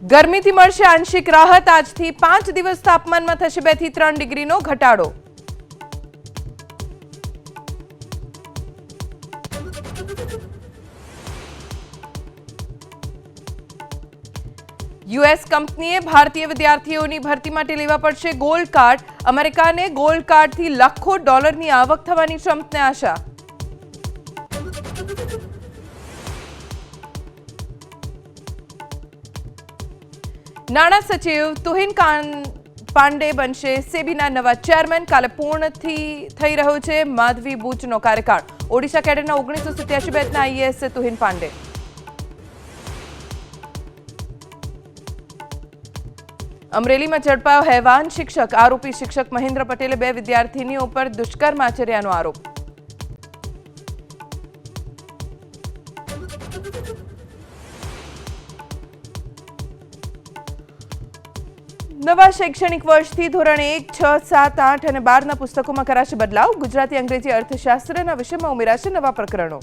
ગરમીથી મળશે આંશિક રાહત। આજથી 5 દિવસ તાપમાનમાં થશે 2 થી 3 ડિગ્રીનો ઘટાડો। યુએસ કંપનીએ ભારતીય વિદ્યાર્થીઓની ભરતી માટે લેવા પડશે ગોલ્ડ કાર્ડ। અમેરિકાને ગોલ્ડ કાર્ડથી લાખો ડોલરની આવક થવાની ટ્રમ્પને આશા। નાણાં સચિવ તુહિન પાંડે બનશે સેબીના નવા ચેરમેન। કાલે પૂર્ણ થઈ રહ્યો છે માધવી બુચનો કાર્યકાળ। ઓડિશા કેડરના 1987 બેચના આઈએએસ તુહિન પાંડે। અમરેલીમાં ઝડપાયો હેવાન શિક્ષક। આરોપી શિક્ષક મહેન્દ્ર પટેલે 2 વિદ્યાર્થીનીઓ પર દુષ્કર્મ આચર્યાનો આરોપ। નવા શૈક્ષણિક વર્ષથી ધોરણ 1, 6, 7, 8 અને 12ના પુસ્તકોમાં કરાશે બદલાવ। ગુજરાતી અંગ્રેજી અર્થશાસ્ત્રના વિષયમાં ઉમેરાશે નવા પ્રકરણો।